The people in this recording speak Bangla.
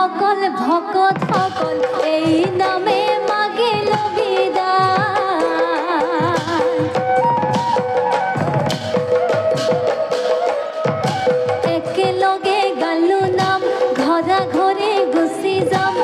সকল ভকত সকল এই নামে মাগিল বিদায়। একেলগে গালো নাম ঘরা ঘরে গুচি যাম